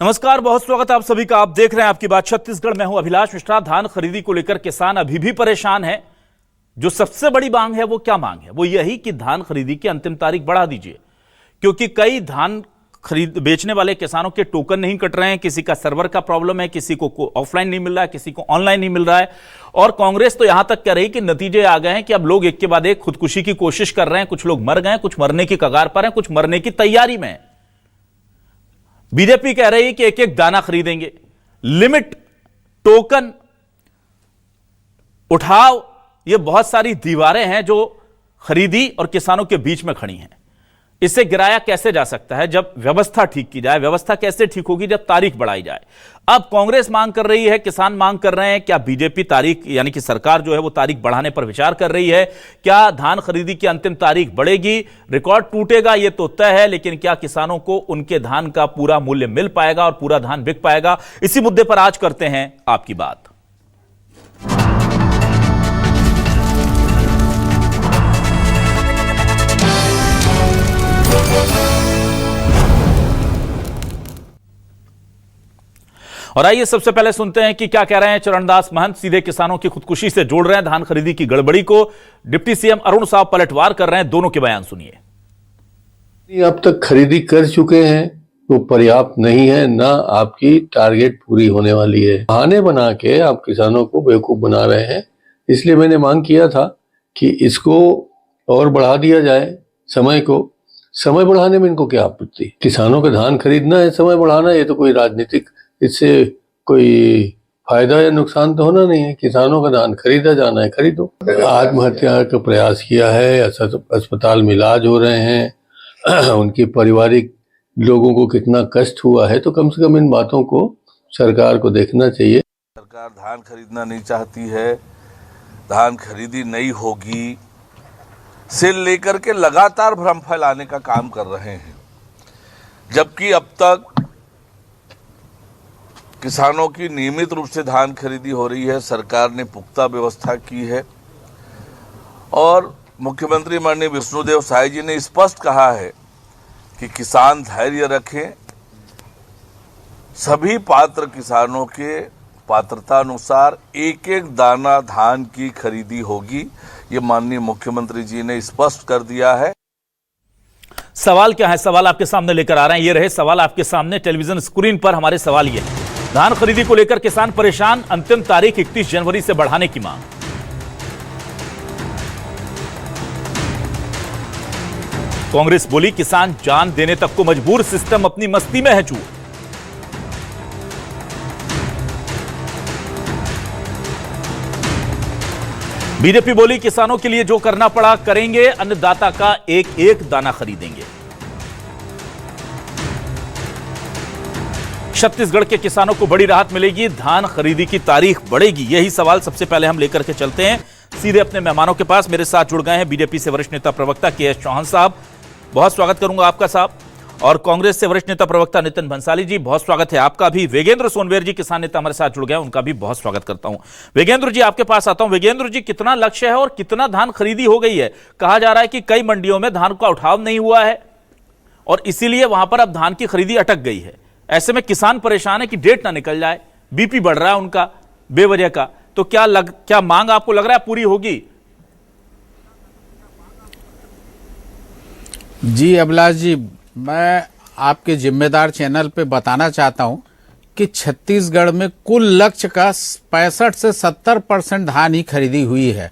नमस्कार, बहुत स्वागत है आप सभी का। आप देख रहे हैं आपकी बात छत्तीसगढ़। मैं हूं अभिलाष मिश्रा। धान खरीदी को लेकर किसान अभी भी परेशान है। जो सबसे बड़ी मांग है वो क्या मांग है? वो यही कि धान खरीदी की अंतिम तारीख बढ़ा दीजिए, क्योंकि कई धान खरीद बेचने वाले किसानों के टोकन नहीं कट रहे हैं। किसी का सर्वर का प्रॉब्लम है, किसी को ऑफलाइन नहीं मिल रहा है, किसी को ऑनलाइन नहीं मिल रहा है। और कांग्रेस तो यहां तक कह रही कि नतीजे आ गए हैं कि अब लोग एक के बाद एक खुदकुशी की कोशिश कर रहे हैं। कुछ लोग मर गए, कुछ मरने की कगार पर हैं, कुछ मरने की तैयारी में है। बीजेपी कह रही है कि एक एक दाना खरीदेंगे, लिमिट, टोकन, उठाव, ये बहुत सारी दीवारें हैं जो खरीदी और किसानों के बीच में खड़ी हैं। इसे गिराया कैसे जा सकता है जब व्यवस्था ठीक की जाए? व्यवस्था कैसे ठीक होगी जब तारीख बढ़ाई जाए? अब कांग्रेस मांग कर रही है, किसान मांग कर रहे हैं, क्या बीजेपी तारीख यानी कि सरकार जो है वो तारीख बढ़ाने पर विचार कर रही है? क्या धान खरीदी की अंतिम तारीख बढ़ेगी? रिकॉर्ड टूटेगा ये तो तय है, लेकिन क्या किसानों को उनके धान का पूरा मूल्य मिल पाएगा और पूरा धान बिक पाएगा? इसी मुद्दे पर आज करते हैं आपकी बात। और आइए सबसे पहले सुनते हैं कि क्या कह रहे हैं चरणदास महंत। सीधे किसानों की खुदकुशी से जोड़ रहे हैं धान खरीदी की गड़बड़ी को। डिप्टी सीएम अरुण साहब पलटवार कर रहे हैं। दोनों के बयान सुनिए। अब तक खरीदी कर चुके हैं तो पर्याप्त नहीं है, ना आपकी टारगेट पूरी होने वाली है। बहाने बना के आप किसानों को बेवकूफ बना रहे हैं। इसलिए मैंने मांग किया था कि इसको और बढ़ा दिया जाए समय को। समय बढ़ाने में इनको क्या आपत्ति? किसानों का धान खरीदना है, समय बढ़ाना, ये तो कोई राजनीतिक, इससे कोई फायदा या नुकसान तो होना नहीं है। किसानों का धान खरीदा जाना है, खरीदो। आत्महत्या का प्रयास किया है, अस्पताल में इलाज हो रहे हैं, उनके पारिवारिक लोगों को कितना कष्ट हुआ है, तो कम से कम इन बातों को सरकार को देखना चाहिए। सरकार धान खरीदना नहीं चाहती है, धान खरीदी नहीं होगी से लेकर के लगातार भ्रम फैलाने का काम कर रहे हैं, जबकि अब तक किसानों की नियमित रूप से धान खरीदी हो रही है। सरकार ने पुख्ता व्यवस्था की है और मुख्यमंत्री माननीय विष्णुदेव साय जी ने स्पष्ट कहा है कि किसान धैर्य रखें। सभी पात्र किसानों के पात्रता अनुसार एक एक दाना धान की खरीदी होगी, ये माननीय मुख्यमंत्री जी ने स्पष्ट कर दिया है। सवाल क्या है? सवाल आपके सामने लेकर आ रहे हैं। ये रहे सवाल आपके सामने टेलीविजन स्क्रीन पर। हमारे सवाल ये है, धान खरीदी को लेकर किसान परेशान, अंतिम तारीख 31 जनवरी से बढ़ाने की मांग। कांग्रेस बोली किसान जान देने तक को मजबूर, सिस्टम अपनी मस्ती में है चूर। बीजेपी बोली किसानों के लिए जो करना पड़ा करेंगे, अन्नदाता का एक एक दाना खरीदेंगे। छत्तीसगढ़ के किसानों को बड़ी राहत मिलेगी, धान खरीदी की तारीख बढ़ेगी। यही सवाल सबसे पहले हम लेकर के चलते हैं सीधे अपने मेहमानों के पास। मेरे साथ जुड़ गए हैं बीजेपी से वरिष्ठ नेता प्रवक्ता के चौहान साहब, बहुत स्वागत करूंगा आपका साहब। और कांग्रेस से वरिष्ठ नेता प्रवक्ता नितिन भंसाली जी, बहुत स्वागत है आपका भी। वेगेंद्र सोनवेर जी, किसान नेता, हमारे साथ जुड़ गए, उनका भी बहुत स्वागत करता हूं। वेगेंद्र जी, आपके पास आता हूं। वेगेंद्र जी, कितना लक्ष्य है और कितना धान खरीदी हो गई है? कहा जा रहा है कि कई मंडियों में धान का उठाव नहीं हुआ है और इसीलिए वहां पर अब धान की खरीदी अटक गई है। ऐसे में किसान परेशान है कि डेट ना निकल जाए, बीपी बढ़ रहा है उनका बेवजह का। तो क्या मांग आपको लग रहा है पूरी होगी? जी अभिलाष जी, मैं आपके जिम्मेदार चैनल पे बताना चाहता हूं कि छत्तीसगढ़ में कुल लक्ष्य का 65 से 70% धान ही खरीदी हुई है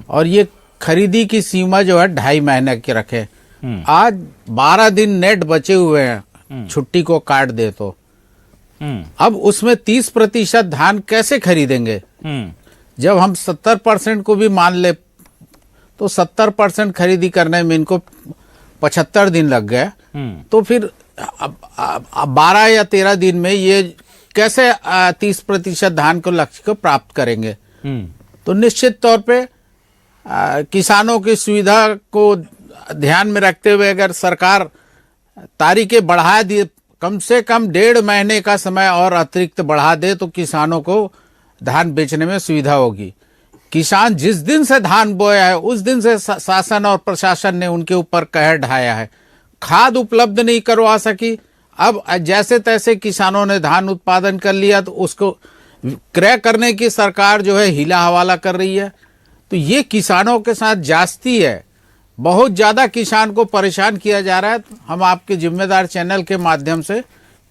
और ये खरीदी की सीमा जो है 2.5 महीने की रखे। आज 12 दिन नेट बचे हुए हैं, छुट्टी को काट दे तो अब उसमें 30% धान कैसे खरीदेंगे? जब हम 70% को भी मान ले तो 70% खरीदी करने में इनको 75 दिन लग गए। तो फिर 12 या 13 दिन में ये कैसे 30% धान को लक्ष्य को प्राप्त करेंगे? तो निश्चित तौर पे किसानों की सुविधा को ध्यान में रखते हुए अगर सरकार तारीखें बढ़ा दी, कम से कम 1.5 महीने का समय और अतिरिक्त बढ़ा दे, तो किसानों को धान बेचने में सुविधा होगी। किसान जिस दिन से धान बोया है उस दिन से शासन और प्रशासन ने उनके ऊपर कहर ढाया है। खाद उपलब्ध नहीं करवा सकी, अब जैसे तैसे किसानों ने धान उत्पादन कर लिया तो उसको क्रय करने की सरकार जो है हीला हवाला कर रही है। तो ये किसानों के साथ जास्ती है, बहुत ज्यादा किसान को परेशान किया जा रहा है। तो हम आपके जिम्मेदार चैनल के माध्यम से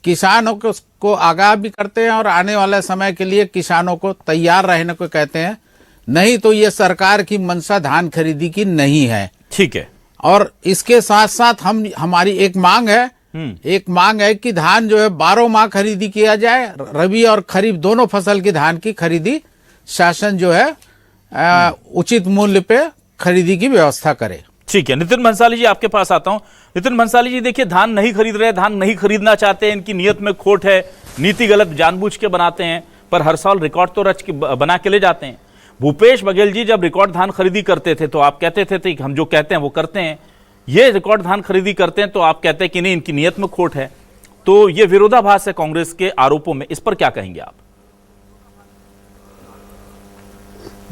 किसानों को आगाह भी करते हैं और आने वाले समय के लिए किसानों को तैयार रहने को कहते हैं, नहीं तो ये सरकार की मंशा धान खरीदी की नहीं है। ठीक है। और इसके साथ साथ हमारी एक मांग है कि धान जो है 12 माह खरीदी किया जाए, रबी और खरीफ दोनों फसल की धान की खरीदी शासन जो है उचित मूल्य पे खरीदी की व्यवस्था करे। ठीक है। नितिन भंसाली जी आपके पास आता हूं। नितिन भंसाली जी, देखिए धान नहीं खरीद रहे, धान नहीं खरीदना चाहते, इनकी नीयत में खोट है, नीति गलत जानबूझ के बनाते हैं, पर हर साल रिकॉर्ड तो रच के बना के ले जाते हैं। भूपेश बघेल जी जब रिकॉर्ड धान खरीदी करते थे तो आप कहते थे कि हम जो कहते हैं वो करते हैं, ये रिकॉर्ड धान खरीदी करते हैं तो आप कहते हैं कि नहीं, इनकी नीयत में खोट है। तो ये विरोधाभास है कांग्रेस के आरोपों में, इस पर क्या कहेंगे आप?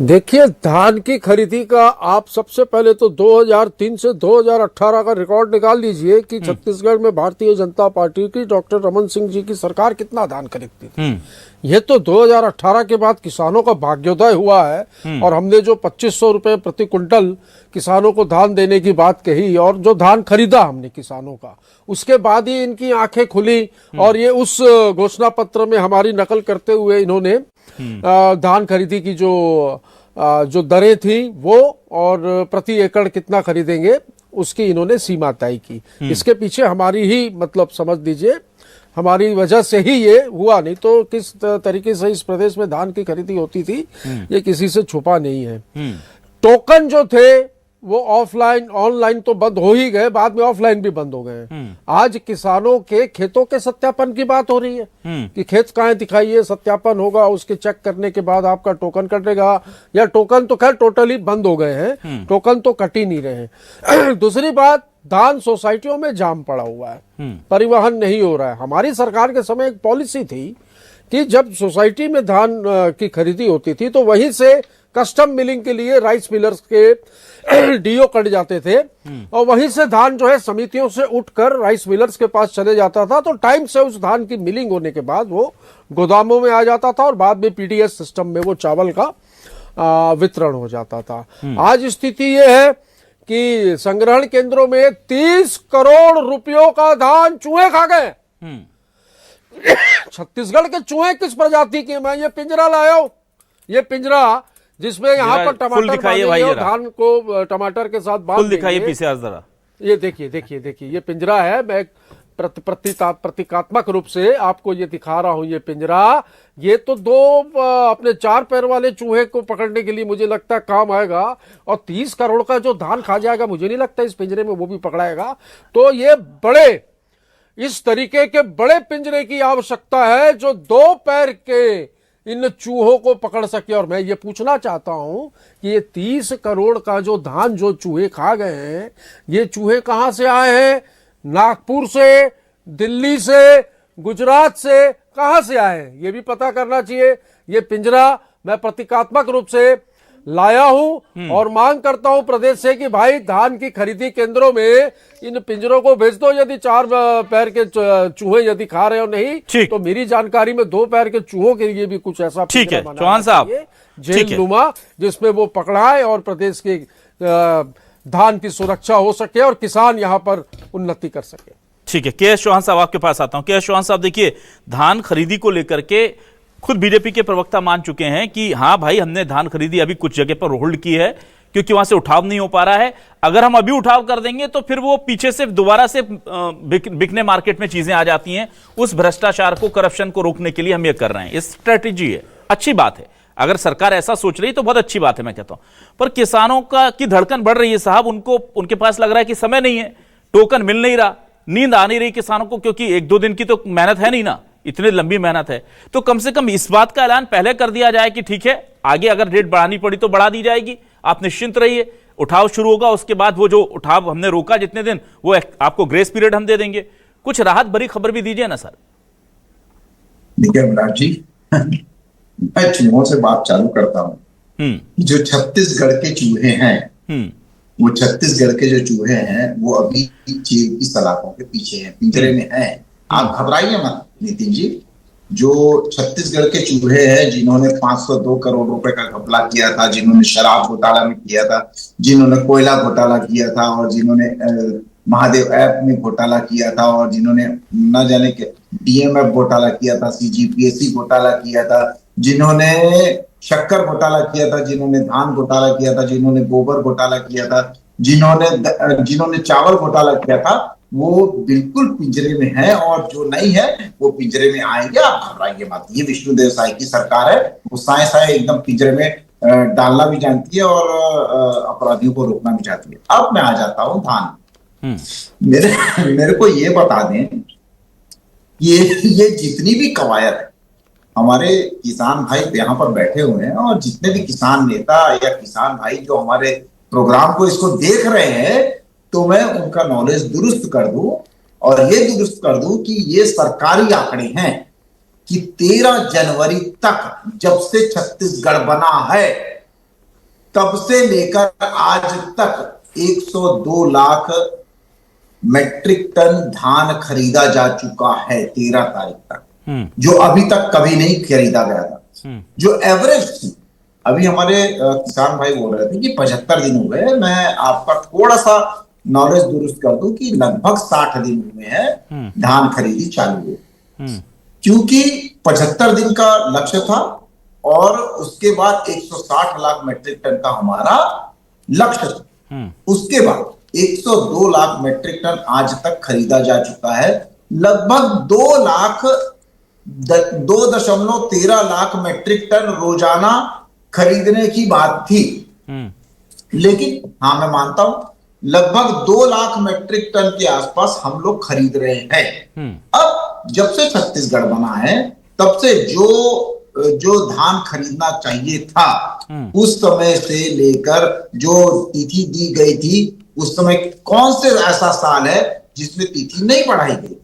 देखिए, धान की खरीदी का आप सबसे पहले तो 2003 से 2018 का रिकॉर्ड निकाल लीजिए कि छत्तीसगढ़ में भारतीय जनता पार्टी की डॉक्टर रमन सिंह जी की सरकार कितना धान खरीदती थी। ये तो 2018 के बाद किसानों का भाग्योदय हुआ है और हमने जो 2500 रुपए प्रति क्विंटल किसानों को धान देने की बात कही और जो धान खरीदा हमने किसानों का, उसके बाद ही इनकी आंखें खुली और ये उस घोषणा पत्र में हमारी नकल करते हुए इन्होंने धान खरीदी की जो दरें थी वो और प्रति एकड़ कितना खरीदेंगे उसकी इन्होंने सीमा तय की। इसके पीछे हमारी ही मतलब समझ लीजिए हमारी वजह से ही ये हुआ, नहीं तो किस तरीके से इस प्रदेश में धान की खरीदी होती थी ये किसी से छुपा नहीं है। टोकन जो थे वो ऑफलाइन ऑनलाइन तो बंद हो ही गए, बाद में ऑफलाइन भी बंद हो गए। आज किसानों के खेतों के सत्यापन की बात हो रही है कि खेत कहाँ दिखाइए, सत्यापन होगा, उसके चेक करने के बाद आपका टोकन कटेगा, या टोकन तो खैर टोटली बंद हो गए हैं, टोकन तो कट ही नहीं रहे। दूसरी बात, धान सोसाइटियों में जाम पड़ा हुआ है, परिवहन नहीं हो रहा है। हमारी सरकार के समय एक पॉलिसी थी कि जब सोसाइटी में धान की खरीदी होती थी तो वहीं से कस्टम मिलिंग के लिए राइस मिलर्स के डीओ कट जाते थे और वहीं से धान जो है समितियों से उठकर राइस मिलर्स के पास चले जाता था, तो टाइम से उस धान की मिलिंग होने के बाद वो गोदामों में आ जाता था और बाद में पीडीएस सिस्टम में वो चावल का वितरण हो जाता था। आज स्थिति ये है कि संग्रहण केंद्रों में 30 करोड़ रुपयों का धान चूहे खा गए। छत्तीसगढ़ के चूहे किस प्रजाति के? मैं ये पिंजरा लाया हूं, ये पिंजरा जिसमें यहाँ पर टमाटर बांधेंगे, धान को टमाटर के साथ बांध दिखाइए पीसीआर जरा। ये देखिए ये पिंजरा है। मैं प्रतीकात्मक रूप से आपको ये दिखा रहा हूं। ये पिंजरा, ये तो दो अपने 4 पैर वाले चूहे को पकड़ने के लिए मुझे लगता है काम आएगा, और 30 करोड़ का जो धान खा जाएगा मुझे नहीं लगता इस पिंजरे में वो भी पकड़ाएगा। तो ये बड़े इस तरीके के बड़े पिंजरे की आवश्यकता है जो 2 पैर के इन चूहों को पकड़ सके। और मैं ये पूछना चाहता हूं कि ये 30 करोड़ का जो धान जो चूहे खा गए हैं, ये चूहे कहां से आए हैं? नागपुर से, दिल्ली से, गुजरात से, कहां से आए हैं ये भी पता करना चाहिए। ये पिंजरा मैं प्रतीकात्मक रूप से लाया हूं और मांग करता हूं प्रदेश से कि भाई धान की खरीदी केंद्रों में इन पिंजरों को भेज दो। यदि 4 पैर के चूहे यदि खा रहे हो नहीं तो मेरी जानकारी में 2 पैर के चूहों के लिए भी कुछ ऐसा ठीक है चौहान साहब, जेल नुमा, जिसमें वो पकड़ाए और प्रदेश के धान की सुरक्षा हो सके और किसान यहां पर उन्नति कर सके। ठीक है, के.एस. चौहान साहब आपके पास आता हूं। के.एस. चौहान साहब, देखिए धान खरीदी को लेकर के खुद बीजेपी के प्रवक्ता मान चुके हैं कि हाँ भाई हमने धान खरीदी अभी कुछ जगह पर होल्ड की है क्योंकि वहां से उठाव नहीं हो पा रहा है। अगर हम अभी उठाव कर देंगे तो फिर वो पीछे से दोबारा से बिकने मार्केट में चीजें आ जाती हैं। उस भ्रष्टाचार को, करप्शन को रोकने के लिए हम ये कर रहे हैं। ये स्ट्रेटेजी है, अच्छी बात है। अगर सरकार ऐसा सोच रही तो बहुत अच्छी बात है, मैं कहता हूं। पर किसानों की धड़कन बढ़ रही है साहब। उनके पास लग रहा है कि समय नहीं है, टोकन मिल नहीं रहा, नींद आ नहीं रही किसानों को, क्योंकि 1-2 दिन की तो मेहनत है नहीं ना, इतनी लंबी मेहनत है। तो कम से कम इस बात का ऐलान पहले कर दिया जाए कि ठीक है आगे अगर रेट बढ़ानी पड़ी तो बढ़ा दी जाएगी, आप निश्चिंत रहिए, उठाव शुरू होगा, उसके बाद वो जो उठाव हमने रोका जितने दिन, वो आपको ग्रेस पीरियड हम दे देंगे। कुछ राहत भरी खबर भी दीजिए ना सर। देखिए विराट जी, मैं चूहों से बात चालू करता हूँ। जो छत्तीसगढ़ के चूहे हैं, वो छत्तीसगढ़ के जो चूहे हैं वो अभी जेल की सलाखों के पीछे हैं, पिंजरे में हैं। आप घबराइए मत नितिन जी। जो छत्तीसगढ़ के चूहे हैं जिन्होंने 502 करोड़ रुपए का घपला किया था, जिन्होंने शराब घोटाला में किया था, जिन्होंने कोयला घोटाला किया था, और जिन्होंने महादेव ऐप में घोटाला किया था, और जिन्होंने न जाने के डीएमएफ घोटाला किया था, सीजीपीएससी घोटाला किया था, जिन्होंने शक्कर घोटाला किया था, जिन्होंने धान घोटाला किया था, जिन्होंने गोबर घोटाला किया था, जिन्होंने चावल घोटाला किया था, वो बिल्कुल पिंजरे में है, और जो नहीं है वो पिंजरे में आएंगे। आप घबराइए मत। ये विष्णुदेव साय की सरकार है, वो साय एकदम पिंजरे में डालना भी जानती है और अपराधियों को रोकना भी चाहती है। अब मैं आ जाता हूं धान। मेरे को ये बता दें, ये जितनी भी कवायद है, हमारे किसान भाई यहाँ पर बैठे हुए हैं, और जितने भी किसान नेता या किसान भाई जो हमारे प्रोग्राम को इसको देख रहे हैं, तो मैं उनका नॉलेज दुरुस्त कर दूं, और ये दुरुस्त कर दूं कि ये सरकारी आंकड़े हैं कि 13 जनवरी तक, जब से छत्तीसगढ़ बना है, तब से लेकर आज तक 102 लाख मेट्रिक टन धान खरीदा जा चुका है 13 तारीख तक, जो अभी तक कभी नहीं खरीदा गया था। जो एवरेज थी, अभी हमारे किसान भाई बोल रहे थे कि 75 दिन हो गए। मैं आपका थोड़ा सा नॉलेज दुरुस्त कर दूं कि लगभग 60 दिन हुए हैं धान खरीदी चालू हुई, क्योंकि 75 दिन का लक्ष्य था, और उसके बाद 160 लाख मेट्रिक टन का हमारा लक्ष्य था। उसके बाद 102 लाख मेट्रिक टन आज तक खरीदा जा चुका है। लगभग 2.13 लाख मेट्रिक टन रोजाना खरीदने की बात थी, लेकिन हाँ, मैं मानता हूं लगभग 2 लाख मेट्रिक टन के आसपास हम लोग खरीद रहे हैं। अब जब से छत्तीसगढ़ बना है, तब से जो धान खरीदना चाहिए था, उस समय से लेकर जो तिथि दी गई थी, उस समय कौन से ऐसा साल है जिसमें तिथि नहीं बढ़ाई गई?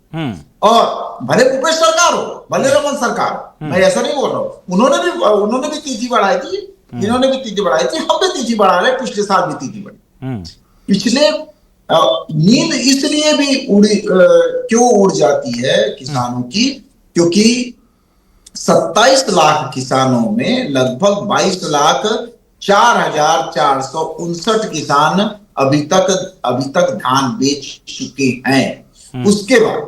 और भले भूपेश सरकार हो, भले रमन सरकार हो, मैं ऐसा नहीं बोल रहा हूं, उन्होंने भी तिथि बढ़ाई थी, इन्होंने भी तिथि बढ़ाई थी, हम भी तिथि बढ़ा रहे, पिछले साल भी तिथि बढ़ी। पिछले नींद इसलिए भी क्यों उड़ जाती है किसानों की, क्योंकि 27 लाख किसानों में लगभग 22 लाख 4,459 किसान अभी तक धान बेच चुके हैं। उसके बाद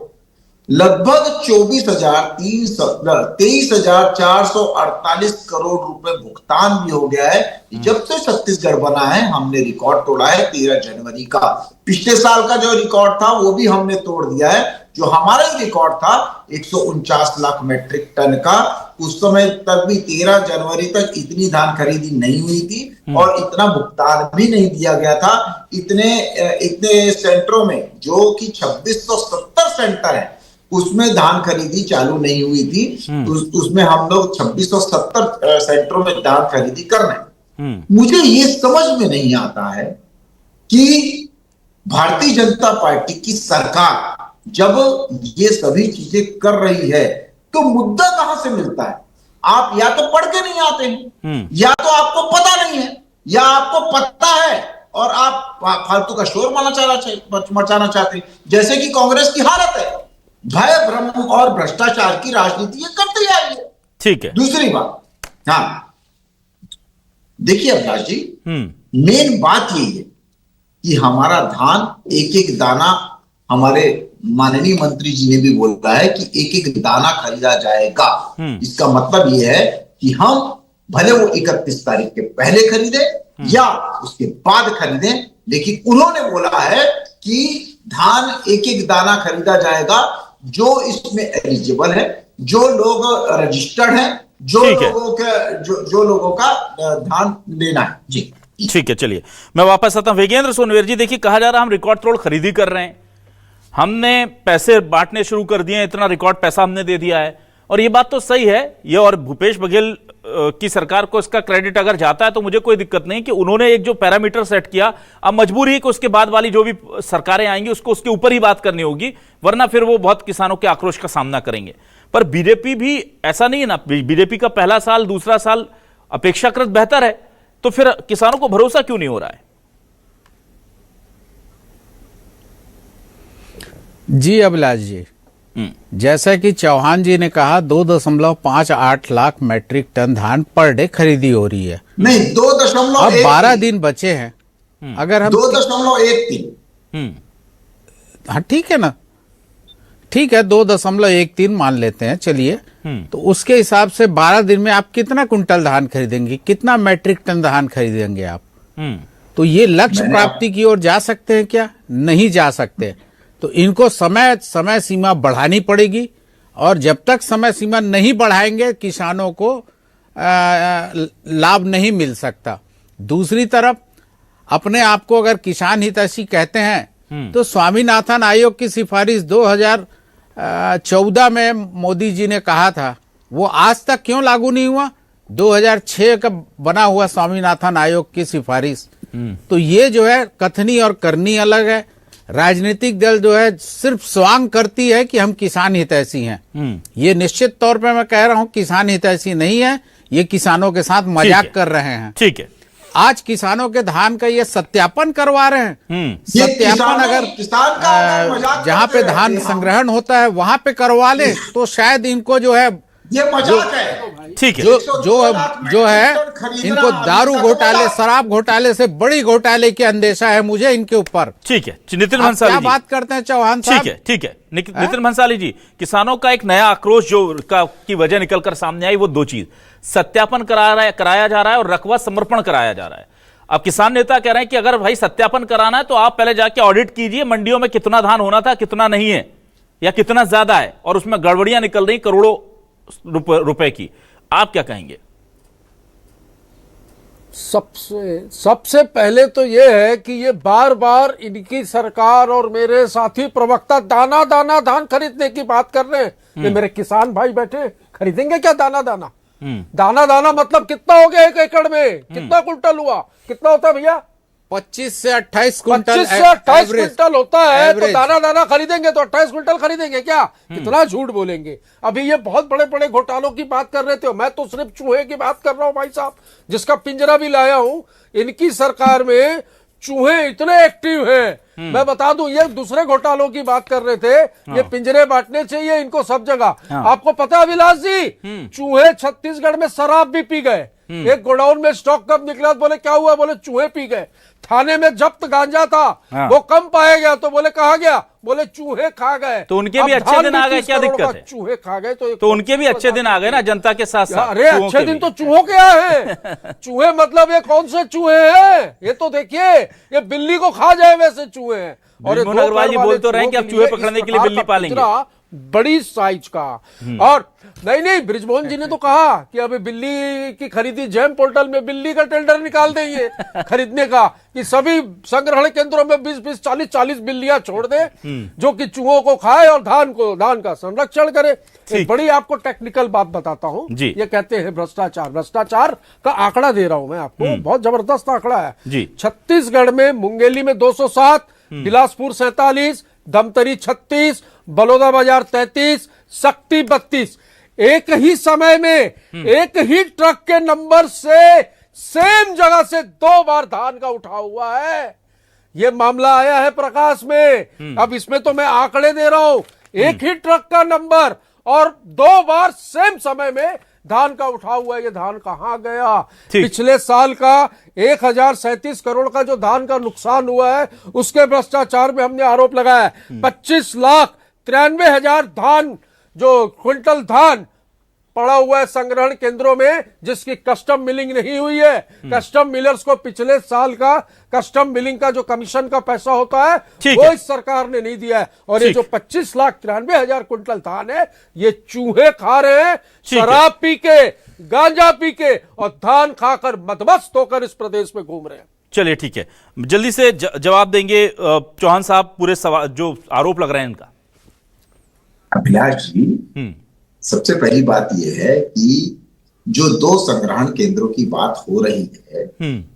लगभग 23,448 करोड़ रुपए भुगतान भी हो गया है। जब से छत्तीसगढ़ बना है, हमने रिकॉर्ड तोड़ा है 13 जनवरी का। पिछले साल का जो रिकॉर्ड था वो भी हमने तोड़ दिया है। जो हमारा ही रिकॉर्ड था 149 लाख मेट्रिक टन का, उस समय तक भी 13 जनवरी तक इतनी धान खरीदी नहीं हुई थी, और इतना भुगतान भी नहीं दिया गया था। इतने सेंटरों में, जो कि 2670 सेंटर है, उसमें धान खरीदी चालू नहीं हुई थी। उसमें हम लोग 2670 सेंटरों में धान खरीदी कर रहे हैं। मुझे ये समझ में नहीं आता है कि भारतीय जनता पार्टी की सरकार जब ये सभी चीजें कर रही है, तो मुद्दा कहां से मिलता है? आप या तो पढ़ के नहीं आते हैं, या तो आपको पता नहीं है, या आपको पता है और आप फालतू का शोर मचाना चाहते हैं। जैसे कि कांग्रेस की हालत है, भय भ्रम और भ्रष्टाचार की राजनीति ये करते ही आई है। ठीक है। दूसरी बात, हाँ देखिए अभिलाष जी, मेन बात यही है कि हमारा धान एक एक दाना, हमारे माननीय मंत्री जी ने भी बोला है कि एक एक दाना खरीदा जाएगा। इसका मतलब यह है कि हम भले वो 31 तारीख के पहले खरीदे या उसके बाद खरीदे, लेकिन उन्होंने बोला है कि धान एक एक दाना खरीदा जाएगा जो इसमें एलिजिबल है, जो लोग रजिस्टर्ड हैं, जो लोगों का धान लेना है। जी ठीक है, चलिए मैं वापस आता हूं। वेगेंद्र सोनवीर जी, देखिए कहा जा रहा है हम रिकॉर्ड तोड़ खरीदी कर रहे हैं, हमने पैसे बांटने शुरू कर दिए, इतना रिकॉर्ड पैसा हमने दे दिया है, और ये बात तो सही है। ये और भूपेश बघेल की सरकार को इसका क्रेडिट अगर जाता है तो मुझे कोई दिक्कत नहीं कि उन्होंने एक जो पैरामीटर सेट किया, अब मजबूरी है कि उसके बाद वाली जो भी सरकारें आएंगी उसको उसके ऊपर ही बात करनी होगी, वरना फिर वो बहुत किसानों के आक्रोश का सामना करेंगे। पर बीजेपी भी ऐसा नहीं है ना, बीजेपी का पहला साल दूसरा साल अपेक्षाकृत बेहतर है, तो फिर किसानों को भरोसा क्यों नहीं हो रहा है? जी अभिलाष जी, जैसा कि चौहान जी ने कहा 2.58 लाख मैट्रिक टन धान पर डे खरीदी हो रही है। नहीं, अब 12 दिन बचे हैं। अगर हम 2.13 हाँ ठीक है ना, ठीक है 2.13 मान लेते हैं, चलिए। तो उसके हिसाब से 12 दिन में आप कितना कुंटल धान खरीदेंगे, कितना मैट्रिक टन धान खरीदेंगे आप? तो ये लक्ष्य प्राप्ति की ओर जा सकते हैं क्या? नहीं जा सकते। तो इनको समय सीमा बढ़ानी पड़ेगी, और जब तक समय सीमा नहीं बढ़ाएंगे किसानों को लाभ नहीं मिल सकता। दूसरी तरफ अपने आप को अगर किसान हितैषी कहते हैं तो स्वामीनाथन आयोग की सिफारिश 2014 में मोदी जी ने कहा था, वो आज तक क्यों लागू नहीं हुआ? 2006 का बना हुआ स्वामीनाथन आयोग की सिफारिश। तो ये जो है कथनी और करनी अलग है। राजनीतिक दल जो है सिर्फ स्वांग करती है कि हम किसान हितैषी हैं। ये निश्चित तौर पे मैं कह रहा हूं किसान हितैषी नहीं है, ये किसानों के साथ मजाक कर रहे हैं। ठीक है, आज किसानों के धान का ये सत्यापन करवा रहे हैं। सत्यापन अगर जहां पे धान संग्रहण होता है वहां पे करवा ले तो शायद इनको जो है ये मजाक है। ठीक है, जो है इनको दारू घोटाले, शराब घोटाले से बड़ी घोटाले की अंदेशा है मुझे इनके ऊपर। ठीक है नितिन भंसाली जी, क्या बात करते हैं चौहान साहब? ठीक है नितिन भंसाली जी, किसानों का एक नया आक्रोश जो की वजह निकलकर सामने आई वो दो चीज, सत्यापन कराया जा रहा है और रकबा समर्पण कराया जा रहा है। अब किसान नेता कह रहे हैं कि अगर भाई सत्यापन कराना है तो आप पहले जाके ऑडिट कीजिए मंडियों में कितना धान होना था, कितना नहीं है, या कितना ज्यादा है, और उसमें गड़बड़ियां निकल रही करोड़ों रुपए की। आप क्या कहेंगे? सबसे पहले तो ये है कि ये बार बार इनकी सरकार और मेरे साथी प्रवक्ता दाना दाना धान खरीदने की बात कर रहे हैं। ये मेरे किसान भाई बैठे खरीदेंगे क्या दाना दाना? दाना दाना मतलब कितना हो गया 1 एकड़ में? कितना कुंटल हुआ? कितना होता है भैया? 25 से 28 कुंटल। 25 से 28 कुंटल होता है तो दाना दाना खरीदेंगे तो 28 कुंटल खरीदेंगे क्या? कितना झूठ बोलेंगे। अभी ये बहुत बड़े बड़े घोटालों की बात कर रहे थे, मैं तो सिर्फ चूहे की बात कर रहा हूं भाई साहब, जिसका पिंजरा भी लाया हूं। इनकी सरकार में चूहे इतने एक्टिव हैं, मैं बता दूं, ये दूसरे घोटालों की बात कर रहे थे, ये पिंजरे बांटने चाहिए इनको सब जगह। आपको पता है अभिलाष जी, चूहे छत्तीसगढ़ में शराब भी पी गए। एक गोडाउन में स्टॉक कब निकला, बोले क्या हुआ, बोले चूहे पी गए। थाने में जब्त गांजा था, वो कम पाया गया तो बोले कहा गया, बोले चूहे खा गए। तो उनके भी अच्छे दिन आ गए, क्या दिक्कत है? चूहे खा गए तो उनके भी अच्छे दिन आ गए ना जनता के साथ साथ। अरे अच्छे दिन तो चूहों के आए हैं। चूहे मतलब ये कौन से चूहे हैं? ये तो देखिए, ये बिल्ली को खा जाए वैसे चूहे हैं। और अग्रवाल जी बोल तो रहे हैं कि अब चूहे पकड़ने के लिए बिल्ली पालेंगे, बड़ी साइज का। और नहीं, बृजमोहन जी ने तो कहा कि अभी बिल्ली की खरीदी जैम पोर्टल में बिल्ली का टेंडर निकाल देंगे खरीदने का, कि सभी संग्रहण केंद्रों में 20-20, 40-40 बिल्लियां छोड़ दे जो कि चूहों को खाए और धान का संरक्षण करे। एक बड़ी आपको टेक्निकल बात बताता हूं, ये कहते हैं भ्रष्टाचार का आंकड़ा दे रहा हूं मैं आपको, बहुत जबरदस्त आंकड़ा है। छत्तीसगढ़ में मुंगेली में 207, बिलासपुर 47, धमतरी 36, बलौदाबाजार 33, सक्ती 32। एक ही समय में एक ही ट्रक के नंबर से सेम जगह से 2 बार धान का उठाव हुआ है। यह मामला आया है प्रकाश में। अब इसमें तो मैं आंकड़े दे रहा हूं, एक ही ट्रक का नंबर और 2 बार सेम समय में धान का उठाव हुआ है। ये धान कहां गया? पिछले साल का 1037 करोड़ का जो धान का नुकसान हुआ है उसके भ्रष्टाचार में हमने आरोप लगाया है। 25,93,000 धान जो क्विंटल धान पड़ा हुआ है संग्रहण केंद्रों में, जिसकी कस्टम मिलिंग नहीं हुई है। कस्टम मिलर्स को पिछले साल का कस्टम मिलिंग का जो कमीशन का पैसा होता है वो इस सरकार ने नहीं दिया है। और ये जो 25,93,000 क्विंटल धान है ये चूहे खा रहे हैं, शराब पी के, गांजा पी के और धान खाकर मदमस्त होकर इस प्रदेश में घूम रहे हैं। चलिए ठीक है, जल्दी से जवाब देंगे चौहान साहब पूरे सवाल जो आरोप लग रहे हैं इनका। अभिलाष जी, सबसे पहली बात यह है कि जो 2 संग्रहण केंद्रों की बात हो रही है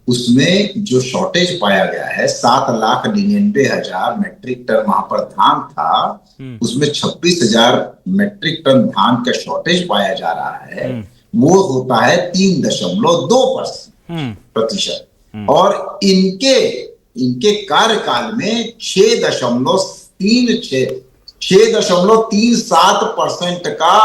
उसमें जो शॉर्टेज पाया गया है 7,99,000 मैट्रिक टन वहां पर धान था, उसमें 26,000 मैट्रिक टन धान का शॉर्टेज पाया जा रहा है। वो होता है 3.2% और इनके कार्यकाल में 6.36 6.37% का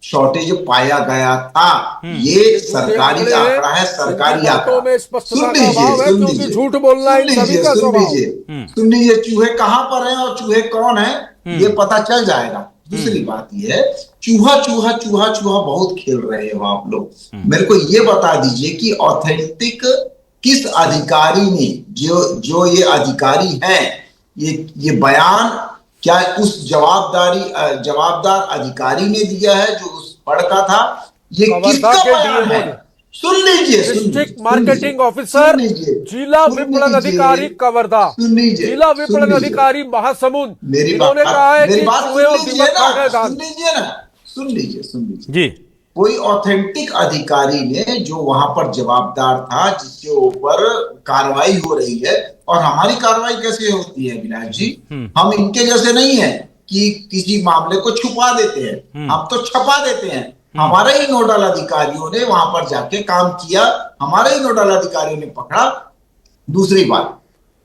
शॉर्टेज पाया गया था। ये सरकारी आंकड़ा है, सरकारी आंकड़ा। में स्पष्टता सुन का लीजिए, अभाव है, सुन क्योंकि लीजिए, झूठ बोलना इन सभी का सुन स्वभाव। लीजिए, सुन लीजिए, चूहे कहां पर हैं और चूहे कौन है ये पता चल जाएगा। दूसरी बात ये है, चूहा चूहा चूहा चूहा बहुत खेल रहे हो आप लोग। मेरे को ये बता दीजिए कि ऑथेंटिक किस अधिकारी ने, जो ये अधिकारी है, ये बयान क्या उस जवाबदार अधिकारी ने दिया है जो उस पढ़ का था? ये किसका बयान है? सुन लीजिए, डिस्ट्रिक्ट मार्केटिंग ऑफिसर, जिला विपणन अधिकारी कवर्धा, जिला विपणन अधिकारी महासमुंद, इन्होंने कहा है कि चूहे और दीमक खा गए धान। सुन लीजिए जी। कोई ऑथेंटिक अधिकारी ने जो वहां पर जवाबदार था, जिसके ऊपर कार्रवाई हो रही है, और हमारी कार्रवाई कैसे होती है विनायक जी? हम इनके जैसे नहीं है कि किसी मामले को छुपा देते हैं, हम तो छपा देते हैं। हमारे ही नोडल अधिकारियों ने वहां पर जाके काम किया, हमारे ही नोडल अधिकारियों ने पकड़ा। दूसरी बात,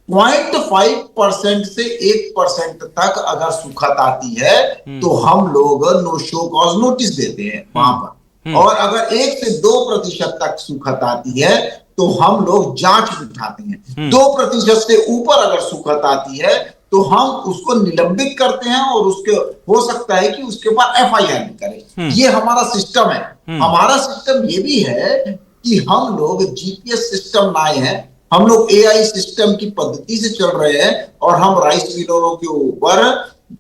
0.5% से 1% तक अगर सुखत आती है तो हम लोग नो शो कॉज नोटिस देते हैं वहां पर, और अगर 1 से 2% तक सुखत आती है तो हम लोग जांच उठाते हैं। 2% से ऊपर अगर सुखत आती है तो हम उसको निलंबित करते हैं, और उसके हो सकता है कि उसके बाद FIR भी करें। ये हमारा सिस्टम है। हमारा सिस्टम ये भी है कि हम लोग GPS सिस्टम लाए हैं, हम लोग AI सिस्टम की पद्धति से चल रहे हैं, और हम राइस मिलरों के ऊपर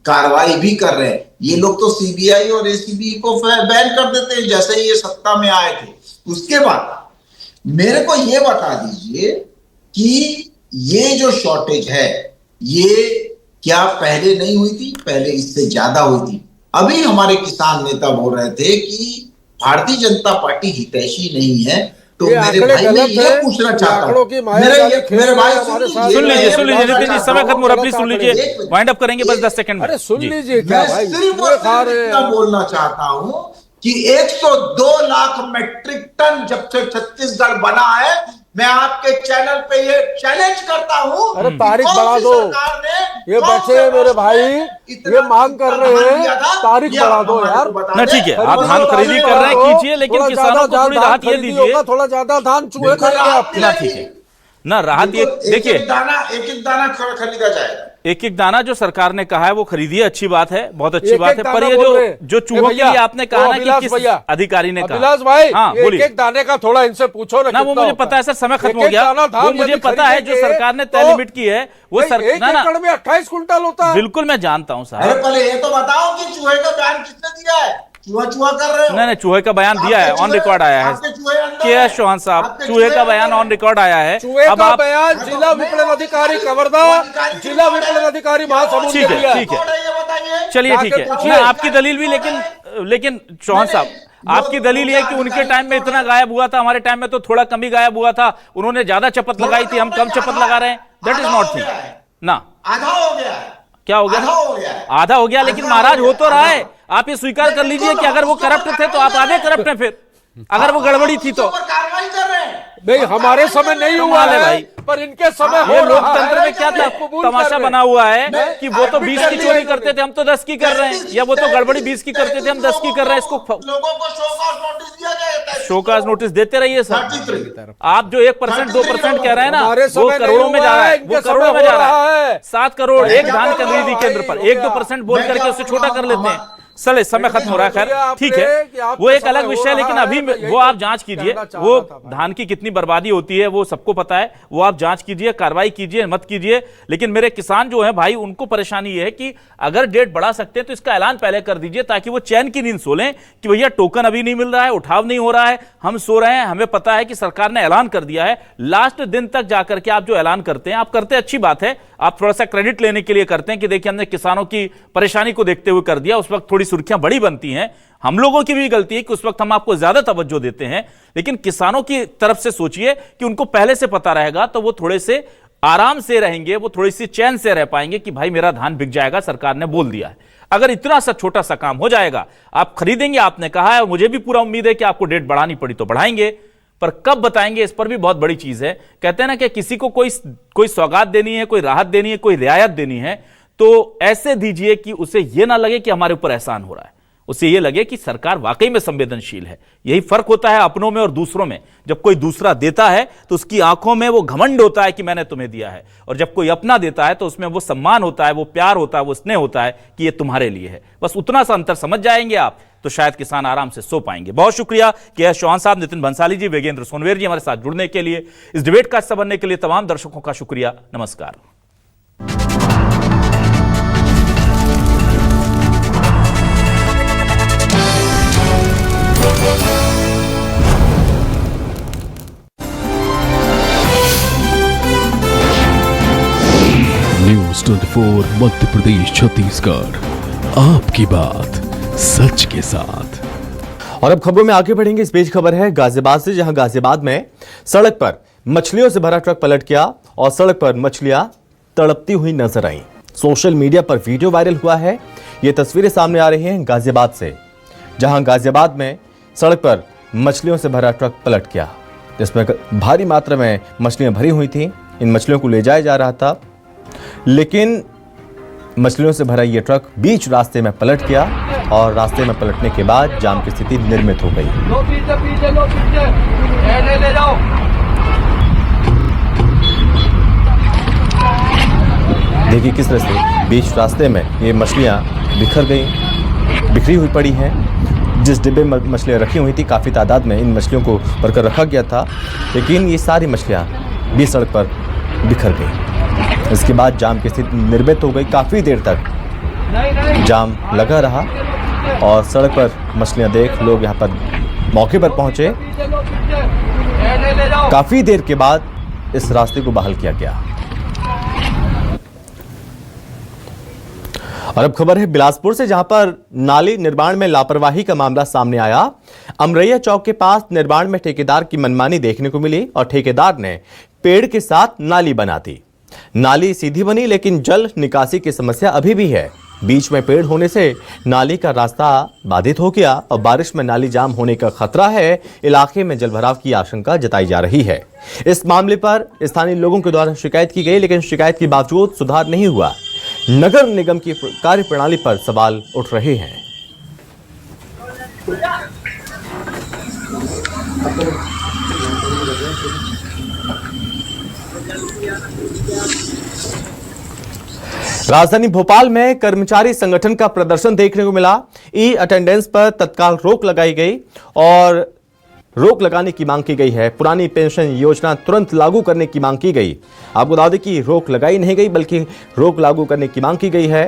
कार्रवाई भी कर रहे हैं। ये लोग तो CBI और ACB को बैन कर देते हैं जैसे ही ये सत्ता में आए थे। उसके बाद मेरे को ये बता दीजिए कि ये जो शॉर्टेज है, ये क्या पहले नहीं हुई थी? पहले इससे ज्यादा हुई थी। अभी हमारे किसान नेता बोल रहे थे कि भारतीय जनता पार्टी हितैषी नहीं है, तो मेरे भाई मैं ये पूछना चाहता हूँ, मेरे भाई सुन लीजिए नितिन जी, समय खत्म हो रहा है, प्लीज सुन लीजिए, वाइंड अप करेंगे बस 10 सेकंड में। अरे सुन लीजिए, क्या भाई सिर्फ इतना बोलना चाहता हूँ कि 102 लाख मेट्रिक टन जब से छत्तीसगढ़ बना है, मैं आपके चैनल पे ये चैलेंज करता हूँ। अरे तारीख बढ़ा दो, ये बच्चे मेरे भाई ये मांग कर रहे हैं, तारीख बढ़ा दो यार। ना ठीक है, आप धान खरीदी कर रहे हैं, कीजिए, लेकिन किसानों को थोड़ी राहत ये दीजिए। थोड़ा ज्यादा धान चूहे खाएंगे आप। ना ठीक है ना, राहत ये देखिए, एक एक दाना खरीदा जाएगा। एक दाना जो सरकार ने कहा है वो खरीदिए, अच्छी बात है, बहुत अच्छी बात है। पर ये जो चूहों के लिए आपने कहा ना कि किस अधिकारी ने कहा, अभिलाष भाई, हाँ बोलिए। एक दाने का थोड़ा इनसे पूछो ना। वो मुझे पता है सर, समय खत्म हो गया। वो मुझे पता है जो सरकार ने तय लिमिट की है वो सरकार में 28 कुंटल होता है। बिल्कुल मैं जानता हूँ साहब। अरे पहले ये तो बताओ कि चूहे का बयान किसने दिया है? चूहा चूहा कर रहे हो? नहीं, चूहे का बयान दिया है, ऑन रिकॉर्ड आया है। KS चौहान साहब, चूहे का बयान ऑन रिकॉर्ड आया है। अब आप बयान जिला विपणन अधिकारी कवर्धा, जिला विपणन अधिकारी महासमुंद, ठीक है, चलिए ठीक है, मैं आपकी दलील भी, लेकिन चौहान साहब आपकी दलील है कि उनके टाइम में इतना गायब हुआ था, हमारे टाइम में तो थोड़ा कम ही गायब हुआ था, उन्होंने ज्यादा चपत लगाई थी, हम कम चपत लगा रहे हैं। दैट इज नॉट थिंग ना। आधा हो गया। क्या हो गया? आधा हो गया, लेकिन महाराज हो तो रहा है। आप ये स्वीकार कर लीजिए कि अगर वो करप्ट थे तो आप आधे करप्ट हैं, फिर अगर वो गड़बड़ी थी तो कार्रवाई कर रहे हैं। नहीं, हमारे समय नहीं हुआ है भाई, पर इनके समय ये लोकतंत्र में क्या तमाशा बना हुआ है कि वो तो 20 की चोरी करते थे, हम तो 10 की कर रहे हैं, या वो तो गड़बड़ी 20 की करते थे, हम 10 की कर रहे हैं। इसको लोगों को शो कॉज नोटिस दिया जाए, शो कॉज नोटिस देते रहिए सर। आप जो 1%, 2% कह रहे हैं ना, वो करोड़ों में जा रहा है, वो करोड़ों में जा रहा है। 7 करोड़ एक धान खरीदी केंद्र पर 1-2% बोल करके उसे छोटा कर लेते हैं। चले, समय खत्म हो रहा है, खैर ठीक है, वो एक अलग विषय है। लेकिन अभी वो आप जांच कीजिए, वो धान की कितनी बर्बादी होती है वो सबको पता है, वो आप जांच कीजिए, कार्रवाई कीजिए, मत कीजिए। लेकिन मेरे किसान जो है भाई, उनको परेशानी ये है कि अगर डेट बढ़ा सकते हैं तो इसका ऐलान पहले कर दीजिए, ताकि वो चैन की नींद सो लें कि भैया टोकन अभी नहीं मिल रहा है, उठाव नहीं हो रहा है, हम सो रहे हैं, हमें पता है कि सरकार ने ऐलान कर दिया है। लास्ट दिन तक जाकर के आप जो ऐलान करते हैं, आप करते अच्छी बात है, आप थोड़ा सा क्रेडिट लेने के लिए करते हैं कि देखिए हमने किसानों की परेशानी को देखते हुए कर दिया। उस वक्त थोड़ी सुर्खियां बड़ी बनती हैं, हम लोगों की भी गलती है कि उस वक्त हम आपको ज्यादा तवज्जो देते हैं। लेकिन किसानों की तरफ से सोचिए कि उनको पहले से पता रहेगा तो वो थोड़े से आराम से रहेंगे, वो थोड़ी सी चैन से रह पाएंगे कि भाई मेरा धान बिक जाएगा, सरकार ने बोल दिया है। अगर इतना सा छोटा सा काम हो जाएगा, आप खरीदेंगे, आपने कहा है, मुझे भी पूरा उम्मीद है कि आपको डेट बढ़ानी पड़ी तो बढ़ाएंगे, पर कब बताएंगे इस पर भी बहुत बड़ी चीज है। कहते हैं ना कि किसी को कोई सौगात देनी है, कोई राहत देनी है, कोई रियायत देनी है, तो ऐसे दीजिए कि उसे यह ना लगे कि हमारे ऊपर एहसान हो रहा है, उसे यह लगे कि सरकार वाकई में संवेदनशील है। यही फर्क होता है अपनों में और दूसरों में। जब कोई दूसरा देता है तो उसकी आंखों में वो घमंड होता है कि मैंने तुम्हें दिया है, और जब कोई अपना देता है तो उसमें वो सम्मान होता है, वो प्यार होता है, वो स्नेह होता है कि ये तुम्हारे लिए है। बस उतना सा अंतर समझ जाएंगे आप तो शायद किसान आराम से सो पाएंगे। बहुत शुक्रिया के.एस. चौहान साहब, नितिन भंसाली जी, वेगेंद्र सोनवेर जी हमारे साथ जुड़ने के लिए। इस डिबेट का हिस्सा बनने के लिए तमाम दर्शकों का शुक्रिया। नमस्कार। न्यूज़ 24 मध्य प्रदेश छत्तीसगढ़, आपकी बात सच के साथ। और अब खबरों में आगे बढ़ेंगे। इस पेज खबर है गाजियाबाद से, जहां गाजियाबाद में सड़क पर मछलियों से भरा ट्रक पलट गया और सड़क पर मछलियां तड़पती हुई नजर आईं। सोशल मीडिया पर वीडियो वायरल हुआ है। ये तस्वीरें सामने आ रही हैं गाजियाबाद से, जहां गाजियाबाद में सड़क पर मछलियों से भरा ट्रक पलट गया, जिसमें भारी मात्रा में मछलियां भरी हुई थी। इन मछलियों को ले जाया जा रहा था, लेकिन मछलियों से भरा यह ट्रक बीच रास्ते में पलट गया और रास्ते में पलटने के बाद जाम की स्थिति निर्मित हो गई। देखिए किस तरह से बीच रास्ते में ये मछलियां बिखरी हुई पड़ी हैं। जिस डिब्बे में मछलियां रखी हुई थी, काफ़ी तादाद में इन मछलियों को भरकर रखा गया था, लेकिन ये सारी मछलियां बीच सड़क पर बिखर गई। इसके बाद जाम की स्थिति निर्मित हो गई। काफ़ी देर तक जाम लगा रहा और सड़क पर मछलियां देख लोग यहाँ पर मौके पर पहुंचे। काफ़ी देर के बाद इस रास्ते को बहाल किया गया। और अब खबर है बिलासपुर से, जहां पर नाली निर्माण में लापरवाही का मामला सामने आया। अमरैया चौक के पास निर्माण में ठेकेदार की मनमानी देखने को मिली और ठेकेदार ने पेड़ के साथ नाली बना दी। नाली सीधी बनी, लेकिन जल निकासी की समस्या अभी भी है। बीच में पेड़ होने से नाली का रास्ता बाधित हो गया और बारिश में नाली जाम होने का खतरा है। इलाके में जलभराव की आशंका जताई जा रही है। इस मामले पर स्थानीय लोगों के द्वारा शिकायत की गई, लेकिन शिकायत के बावजूद सुधार नहीं हुआ। नगर निगम की कार्यप्रणाली पर सवाल उठ रहे हैं। राजधानी भोपाल में कर्मचारी संगठन का प्रदर्शन देखने को मिला। ई अटेंडेंस पर तत्काल रोक लगाई गई और रोक लगाने की मांग की गई है। पुरानी पेंशन योजना तुरंत लागू करने की मांग की गई। आपको बता दें कि रोक लगाई नहीं गई, बल्कि रोक लागू करने की मांग की गई है।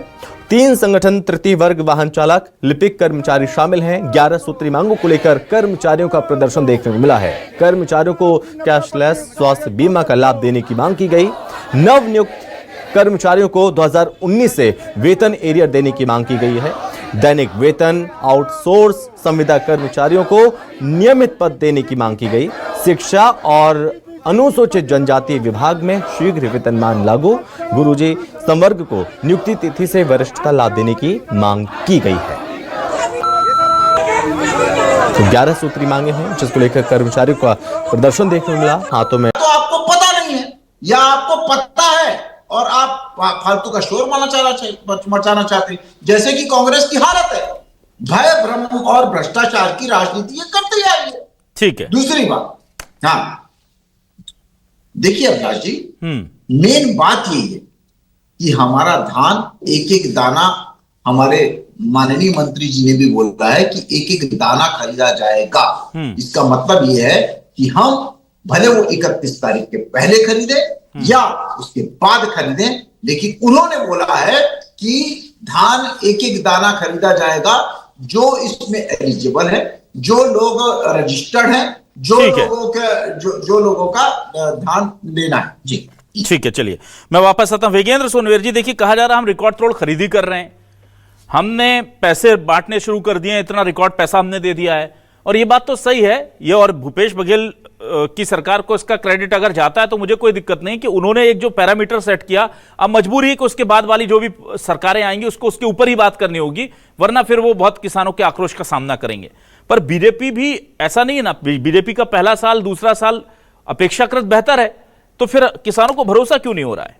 3 संगठन, तृतीय वर्ग वाहन चालक, लिपिक कर्मचारी शामिल हैं। 11 सूत्री मांगों को लेकर कर्मचारियों का प्रदर्शन देखने को मिला है। कर्मचारियों को कैशलेस स्वास्थ्य बीमा का लाभ देने की मांग की गई। नवनियुक्त कर्मचारियों को 2019 से वेतन एरियर देने की मांग की गई है। दैनिक वेतन, आउटसोर्स संविदा कर्मचारियों को नियमित पद देने की मांग की गई। शिक्षा और अनुसूचित जनजाति विभाग में शीघ्र वेतनमान लागू। गुरुजी संवर्ग को नियुक्ति तिथि से वरिष्ठता लाभ देने की मांग की गई है। तो 11 सूत्री मांगे हैं, जिसको लेकर कर्मचारियों का प्रदर्शन देखने को मिला। हाथों में तो आपको पता नहीं है या आपको पता है और आप फालतू का शोर मचाना चाहते हैं, जैसे कि कांग्रेस की हालत है। भय, भ्रम और भ्रष्टाचार की राजनीति ये करते आई है। ठीक है। दूसरी बात, हाँ देखिए अभिलाष जी, मेन बात यही है कि हमारा धान एक एक दाना, हमारे माननीय मंत्री जी ने भी बोला है कि एक एक दाना खरीदा जाएगा। इसका मतलब यह है कि हम भले वो 31 तारीख के पहले खरीदे या उसके बाद खरीदें, लेकिन उन्होंने बोला है कि धान एक एक दाना खरीदा जाएगा जो इसमें एलिजिबल है, जो लोग रजिस्टर्ड हैं, जो लोगों का धान लेना है। जी ठीक है, चलिए मैं वापस आता हूं। वेगेंद्र सोनवेर जी, देखिए कहा जा रहा है हम रिकॉर्ड तोड़ खरीदी कर रहे हैं, हमने पैसे बांटने शुरू कर दिए, इतना रिकॉर्ड पैसा हमने दे दिया है। और ये बात तो सही है, ये और भूपेश बघेल की सरकार को इसका क्रेडिट अगर जाता है तो मुझे कोई दिक्कत नहीं कि उन्होंने एक जो पैरामीटर सेट किया, अब मजबूरी है कि उसके बाद वाली जो भी सरकारें आएंगी उसको उसके ऊपर ही बात करनी होगी, वरना फिर वो बहुत किसानों के आक्रोश का सामना करेंगे। पर बीजेपी भी ऐसा नहीं है ना, बीजेपी का पहला साल दूसरा साल अपेक्षाकृत बेहतर है, तो फिर किसानों को भरोसा क्यों नहीं हो रहा है?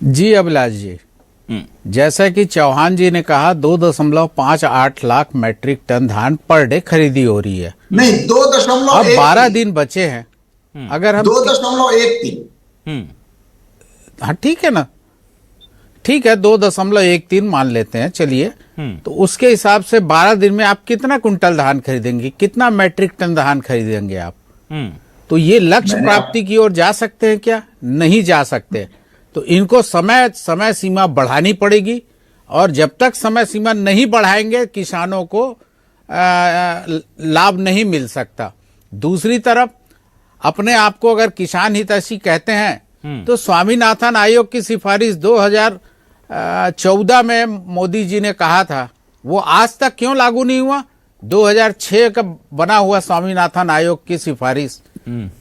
जी अभिलाष जी, जैसा कि चौहान जी ने कहा 2.58 लाख मैट्रिक टन धान पर डे खरीदी हो रही है। नहीं, अब 12 दिन बचे हैं। अगर हम 2.13 हाँ ठीक है ना, ठीक है 2.13 मान लेते हैं, चलिए। तो उसके हिसाब से 12 दिन में आप कितना कुंटल धान खरीदेंगे, कितना मैट्रिक टन धान खरीदेंगे आप? तो ये लक्ष्य प्राप्ति की ओर जा सकते हैं क्या? नहीं जा सकते। तो इनको समय सीमा बढ़ानी पड़ेगी, और जब तक समय सीमा नहीं बढ़ाएंगे किसानों को लाभ नहीं मिल सकता। दूसरी तरफ अपने आप को अगर किसान हितैषी कहते हैं तो स्वामीनाथन आयोग की सिफारिश 2014 में मोदी जी ने कहा था, वो आज तक क्यों लागू नहीं हुआ? 2006 का बना हुआ स्वामीनाथन आयोग की सिफारिश।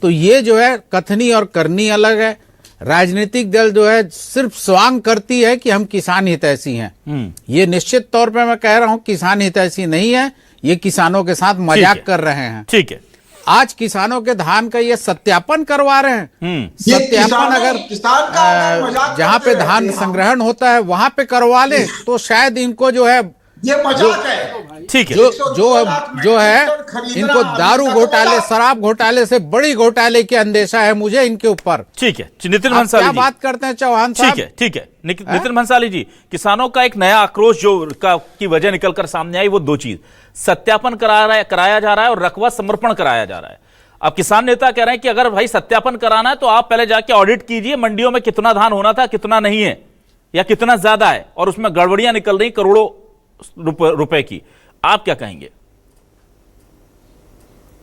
तो ये जो है कथनी और करनी अलग है। राजनीतिक दल जो है सिर्फ स्वांग करती है कि हम किसान हितैषी हैं। ये निश्चित तौर पे मैं कह रहा हूं किसान हितैषी नहीं है, ये किसानों के साथ मजाक कर रहे हैं। ठीक है, आज किसानों के धान का ये सत्यापन करवा रहे हैं। सत्यापन अगर जहाँ पे धान संग्रहण होता है वहां पे करवा ले तो शायद इनको जो है ये मजाक है। ठीक है, जो है इनको दारू घोटाले, शराब घोटाले से बड़ी घोटाले की अंदेशा है मुझे इनके ऊपर। ठीक है नितिन भंसाली जी, क्या बात करते हैं चौहान साहब? ठीक है नितिन भंसाली जी, किसानों का एक नया आक्रोश जो की वजह निकलकर सामने आई वो दो चीज, सत्यापन कराया जा रहा है और रकबा समर्पण कराया जा रहा है। अब किसान नेता कह रहे हैं कि अगर भाई सत्यापन कराना है तो आप पहले जाके ऑडिट कीजिए मंडियों में कितना धान होना था, कितना नहीं है, या कितना ज्यादा है, और उसमें गड़बड़ियां निकल रही करोड़ों रुपए की। आप क्या कहेंगे?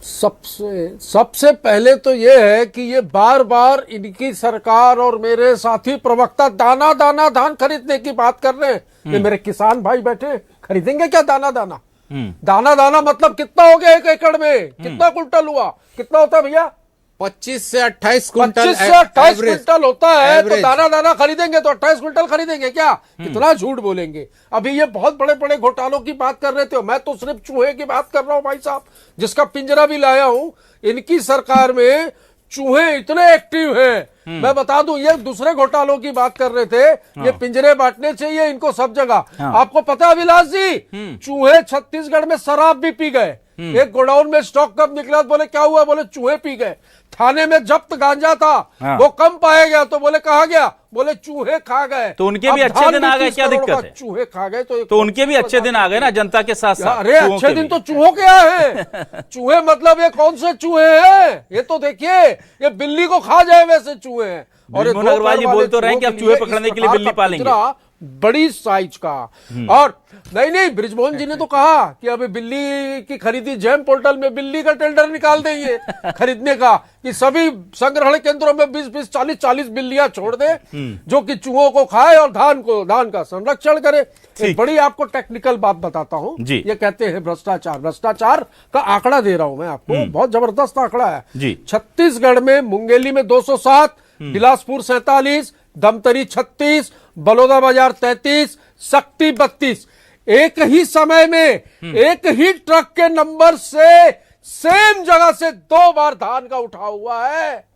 सबसे पहले तो ये है कि ये बार बार इनकी सरकार और मेरे साथी प्रवक्ता दाना दाना धान खरीदने की बात कर रहे हैं। ये मेरे किसान भाई बैठे खरीदेंगे क्या दाना दाना? दाना दाना मतलब कितना हो गया 1 एकड़ में? कितना कुंटल हुआ? कितना होता है भैया? 25 से 28 कुंटल 25 से 28 कुंटल होता है। तो दाना दाना खरीदेंगे तो 28 कुंटल खरीदेंगे क्या? कितना झूठ बोलेंगे। अभी ये बहुत बड़े बड़े घोटालों की बात कर रहे थे, मैं तो सिर्फ चूहे की बात कर रहा हूं भाई साहब, जिसका पिंजरा भी लाया हूं। इनकी सरकार में चूहे इतने एक्टिव हैं, मैं बता दूं। ये दूसरे घोटालों की बात कर रहे थे, ये पिंजरे बांटने चाहिए इनको सब जगह। आपको पता है अभिलाष जी, चूहे छत्तीसगढ़ में शराब भी पी गए। एक गोडाउन में स्टॉक कब निकला, बोले क्या हुआ, बोले चूहे पी गए। थाने में जब्त गांजा था, वो कम पाया गया तो बोले कहा गया, बोले चूहे खा गए। तो उनके भी अच्छे दिन आ गए, क्या दिक्कत है? चूहे खा गए तो उनके भी अच्छे दिन आ गए ना जनता के साथ साथ। अरे अच्छे दिन तो चूहों के आए हैं। चूहे मतलब ये कौन से चूहे हैं? ये तो देखिए, ये बिल्ली को खा जाए वैसे चूहे हैं। और अग्रवाल जी बोल तो रहे हैं कि अब चूहे पकड़ने के लिए बिल्ली पालेंगे, बड़ी साइज का। और नहीं ब्रिजमोहन जी ने तो कहा कि अभी बिल्ली की खरीदी जैम पोर्टल में बिल्ली का टेंडर निकाल देंगे खरीदने का, कि सभी संग्रहण केंद्रों में 20-20, 40-40 बिल्लियां छोड़ दे जो कि चूहों को खाए और धान का संरक्षण करे। एक बड़ी आपको टेक्निकल बात बताता हूं। ये कहते हैं भ्रष्टाचार का आंकड़ा दे रहा हूं मैं आपको, बहुत जबरदस्त आंकड़ा है। छत्तीसगढ़ में मुंगेली में 207, बिलासपुर 47, धमतरी 36, बलौदाबाजार 33, सक्ती 32। एक ही समय में एक ही ट्रक के नंबर से सेम जगह से 2 बार धान का उठाव हुआ है।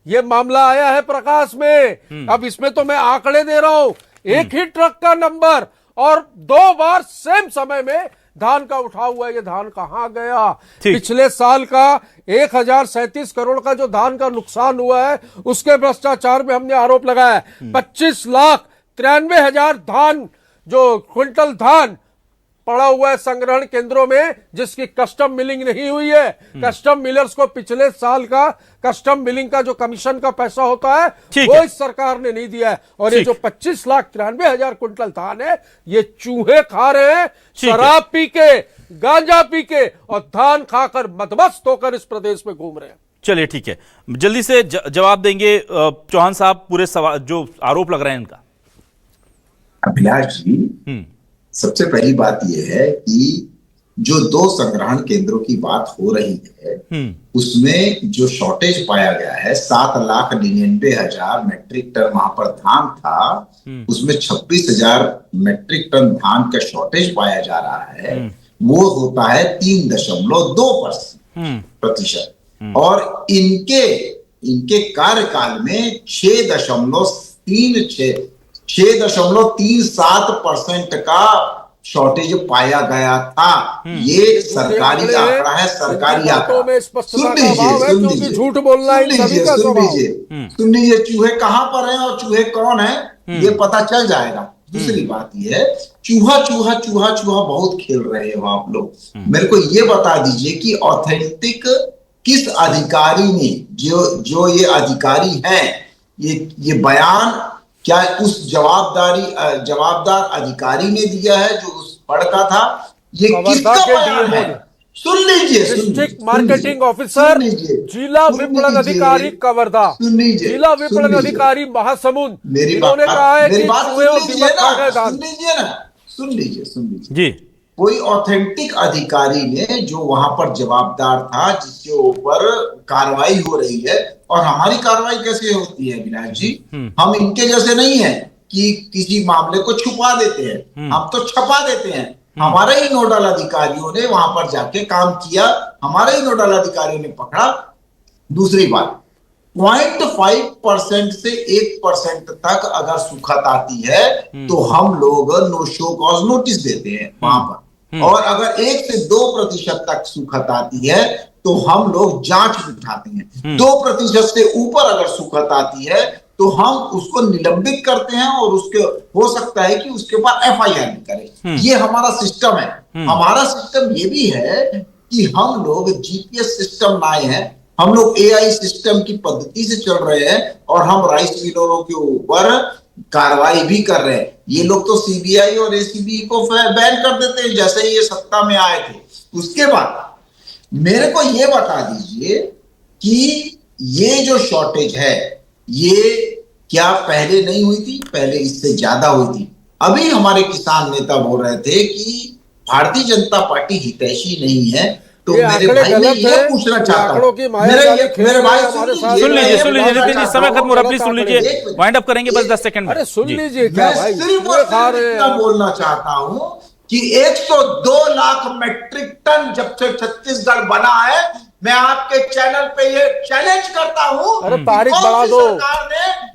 यह मामला आया है प्रकाश में। अब इसमें तो मैं आंकड़े दे रहा हूं, एक ही ट्रक का नंबर और 2 बार सेम समय में धान का उठाव हुआ है। ये धान कहां गया? पिछले साल का 1037 करोड़ का जो धान का नुकसान हुआ है उसके भ्रष्टाचार में हमने आरोप लगाया है। 25,93,000 धान जो क्विंटल धान पड़ा हुआ है संग्रहण केंद्रों में, जिसकी कस्टम मिलिंग नहीं हुई है। कस्टम मिलर्स को पिछले साल का कस्टम मिलिंग का जो कमीशन का पैसा होता है वो इस सरकार ने नहीं दिया है। और ये जो 25,93,000 क्विंटल धान है ये चूहे खा रहे हैं, शराब पी के, गांजा पी के और धान खाकर मदमस्त होकर इस प्रदेश में घूम रहे हैं। चलिए ठीक है, जल्दी से जवाब देंगे चौहान साहब पूरे सवाल जो आरोप लग रहे हैं इनका। अभिलाष जी, सबसे पहली बात यह है कि जो 2 संग्रहण केंद्रों की बात हो रही है उसमें जो शॉर्टेज पाया गया है 7,99,000 मैट्रिक टन वहां पर धान था, उसमें 26,000 मैट्रिक टन धान का शॉर्टेज पाया जा रहा है। वो होता है 3.2% और इनके कार्यकाल में 6.36 6.37% का शॉर्टेज पाया गया था। ये सरकारी आंकड़ा है, सरकारी आंकड़ा। सुन लीजिए, झूठ बोलना है सभी का स्वभाव। सुन लीजिए, चूहे कहां पर हैं और चूहे कौन है ये पता चल जाएगा। दूसरी बात ये है, चूहा चूहा चूहा चूहा बहुत खेल रहे हो आप लोग। मेरे को ये बता दीजिए कि ऑथेंटिक किस अधिकारी ने, जो ये अधिकारी है, ये बयान क्या उस जवाबदार अधिकारी ने दिया है जो उस पढ़ का था? ये किसका बयान है? सुन लीजिए, डिस्ट्रिक्ट मार्केटिंग ऑफिसर, जिला विपणन अधिकारी कवर्धा, जिला विपणन अधिकारी महासमुंद, इन्होंने कहा है कि चूहे और दीमक खा गए धान। सुन लीजिए जी। कोई ऑथेंटिक अधिकारी ने जो वहां पर जवाबदार था, जिसके ऊपर कार्रवाई हो रही है, और हमारी कार्रवाई कैसे होती है विनायक जी? हम इनके जैसे नहीं है कि किसी मामले को छुपा देते हैं, हम तो छपा देते हैं। हमारे ही नोडल अधिकारियों ने वहां पर जाके काम किया, हमारे ही नोडल अधिकारियों ने पकड़ा। दूसरी बात, 0.5% से 1% तक अगर सुखत आती है तो हम लोग नो शो कॉज नोटिस देते हैं वहां पर, और अगर 1 से 2% तक सुखत आती है तो हम लोग जांच उठाते हैं। 2% से ऊपर अगर सुखत आती है तो हम उसको निलंबित करते हैं, और उसके हो सकता है कि उसके बाद FIR भी करें। ये हमारा सिस्टम है। हमारा सिस्टम ये भी है कि हम लोग GPS सिस्टम लाए हैं, हम लोग AI सिस्टम की पद्धति से चल रहे हैं, और हम राइस मिलरों के ऊपर कार्रवाई भी कर रहे हैं। ये लोग तो CBI और ACB को बैन कर देते हैं जैसे ही ये सत्ता में आए थे। उसके बाद मेरे को ये बता दीजिए कि ये जो शॉर्टेज है, ये क्या पहले नहीं हुई थी? पहले इससे ज्यादा हुई थी। अभी हमारे किसान नेता बोल रहे थे कि भारतीय जनता पार्टी हितैषी नहीं है, तो मेरे भाई मैं ये पूछना चाहता हूँ, मेरे भाई सुन लीजिए नितिन जी, समय खत्म हो रहा है, प्लीज सुन लीजिए, वाइंड अप करेंगे बस 10 सेकंड में। अरे सुन लीजिए, क्या भाई सिर्फ इतना बोलना चाहता हूँ कि 102 लाख मेट्रिक टन जब से छत्तीसगढ़ बना है, मैं आपके चैनल पे ये चैलेंज करता हूँ। अरे तारीख बढ़ा दो,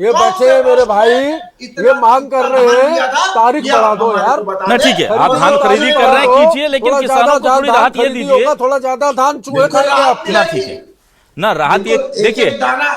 ये बच्चे मेरे भाई ये मांग कर रहे हैं, तारीख बढ़ा दो यार। ना ठीक है, आप धान खरीदी कर रहे हैं, कीजिए, लेकिन किसानों को थोड़ी राहत ये दीजिए। थोड़ा ज्यादा धान चूहे खाएंगे आप। ना ठीक है ना, राहत ये देखिए, एक दाना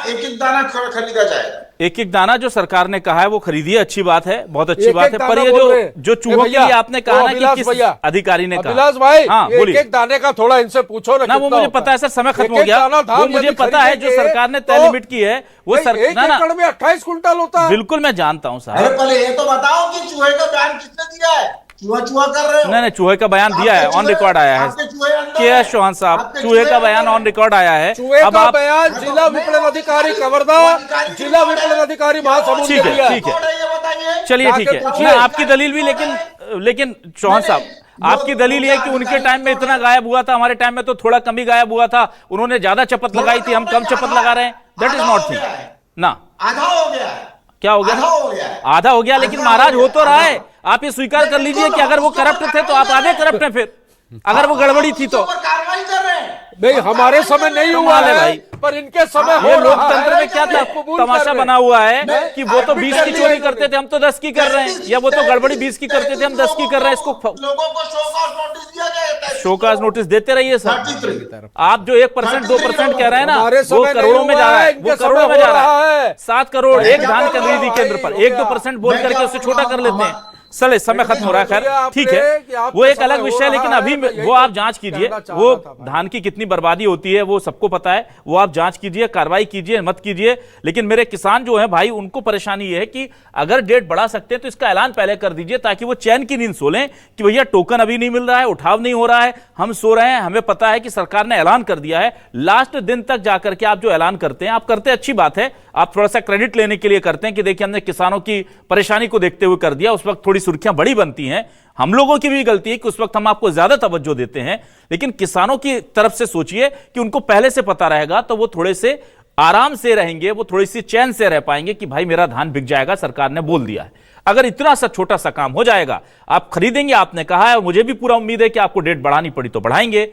खरीदा जाएगा। एक दाना जो सरकार ने कहा है वो खरीदिए, अच्छी बात है, बहुत अच्छी बात है। पर ये जो चूहों के लिए आपने कहा ना कि किस अधिकारी ने कहा, अभिलाष भाई, हाँ बोलिए। एक दाने का थोड़ा इनसे पूछो ना। वो मुझे पता है सर, समय खत्म हो गया। वो मुझे पता है जो सरकार ने तय लिमिट की है वो सरकार एकड़ में 28 कुंटल होता है। बिल्कुल मैं जानता हूँ साहब। अरे पहले ये तो बताओ कि चूहे का बयान किसने दिया है? चूहा कर रहे हो? नहीं, चूहे का बयान दिया है, ऑन रिकॉर्ड आया है। KS चौहान साहब, चूहे का बयान ऑन रिकॉर्ड आया है। अब आप बयान जिला विपणन अधिकारी कवर्धा, जिला विपणन अधिकारी महासमुंद। ठीक है, चलिए ठीक है, आपकी दलील भी, लेकिन चौहान साहब आपकी दलील है कि उनके टाइम में इतना गायब हुआ था, हमारे टाइम में तो थोड़ा कम ही गायब हुआ था, उन्होंने ज्यादा चपत लगाई थी, हम कम चपत लगा रहे हैं। दैट इज नॉट थिंग ना। आधा हो गया। क्या हो गया? आधा हो गया, लेकिन महाराज हो तो रहा है। आप ये स्वीकार कर लीजिए कि अगर वो करप्ट थे तो आप आधे करप्ट हैं, फिर अगर वो गड़बड़ी थी तो कार्रवाई कर रहे हैं। नहीं, हमारे समय नहीं हुआ है भाई, पर इनके समय ये लोकतंत्र में क्या तमाशा बना हुआ है कि वो तो 20 की चोरी करते थे, हम तो 10 की कर रहे हैं, या वो तो गड़बड़ी 20 की करते थे, हम 10 की कर रहे हैं। इसको लोगों को शोकाज नोटिस दिया जाए, शोकाज नोटिस देते रहिए सर। आप जो 1% 2% कह रहे हैं ना, वो करोड़ों में जा रहा है, वो करोड़ों में जा रहा है। 7 करोड़ एक धान खरीदी केंद्र पर 1-2% बोल करके उसे छोटा कर लेते हैं। चले, समय खत्म हो रहा है, खैर ठीक है, वो एक अलग विषय है। लेकिन अभी वो आप जांच कीजिए, वो धान की कितनी बर्बादी होती है वो सबको पता है, वो आप जांच कीजिए, कार्रवाई कीजिए, मत कीजिए। लेकिन मेरे किसान जो है भाई, उनको परेशानी ये है कि अगर डेट बढ़ा सकते हैं तो इसका ऐलान पहले कर दीजिए, ताकि वो चैन की नींद सो लें कि भैया टोकन अभी नहीं मिल रहा है, उठाव नहीं हो रहा है, हम सो रहे हैं, हमें पता है कि सरकार ने ऐलान कर दिया है। लास्ट दिन तक जाकर के आप जो ऐलान करते हैं, आप करते अच्छी बात है, आप थोड़ा सा क्रेडिट लेने के लिए करते हैं कि देखिए हमने किसानों की परेशानी को देखते हुए कर दिया। उस वक्त थोड़ी सुर्खियां बड़ी बनती हैं, हम लोगों की भी गलती है कि उस वक्त हम आपको ज्यादा तवज्जो देते हैं। लेकिन किसानों की तरफ से सोचिए कि उनको पहले से पता रहेगा तो वो थोड़े से आराम से रहेंगे, वो थोड़ी सी चैन से रह पाएंगे कि भाई मेरा धान बिक जाएगा, सरकार ने बोल दिया है। अगर इतना सा छोटा सा काम हो जाएगा, आप खरीदेंगे, आपने कहा है, मुझे भी पूरा उम्मीद है कि आपको डेट बढ़ानी पड़ी तो बढ़ाएंगे,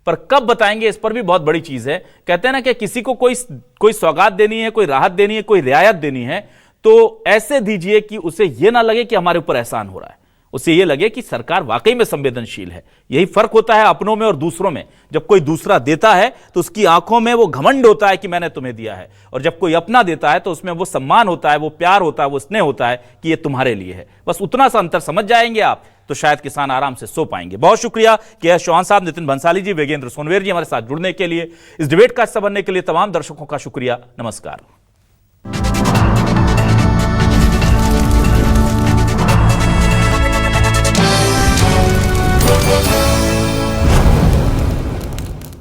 पर कब बताएंगे इस पर भी बहुत बड़ी चीज है। कहते हैं ना कि किसी को कोई सौगात देनी है, कोई राहत देनी है, कोई रियायत देनी है, तो ऐसे दीजिए कि उसे यह ना लगे कि हमारे ऊपर एहसान हो रहा है, उसे यह लगे कि सरकार वाकई में संवेदनशील है। यही फर्क होता है अपनों में और दूसरों में। जब कोई दूसरा देता है तो उसकी आंखों में वो घमंड होता है कि मैंने तुम्हें दिया है, और जब कोई अपना देता है तो उसमें वो सम्मान होता है, वो प्यार होता है, वो स्नेह होता है कि ये तुम्हारे लिए है। बस उतना सा अंतर समझ जाएंगे आप तो शायद किसान आराम से सो पाएंगे। बहुत शुक्रिया के.एस. चौहान साहब, नितिन भंसाली जी, वेगेंद्र सोनवेर जी हमारे साथ जुड़ने के लिए। इस डिबेट का हिस्सा बनने के लिए तमाम दर्शकों का शुक्रिया। नमस्कार।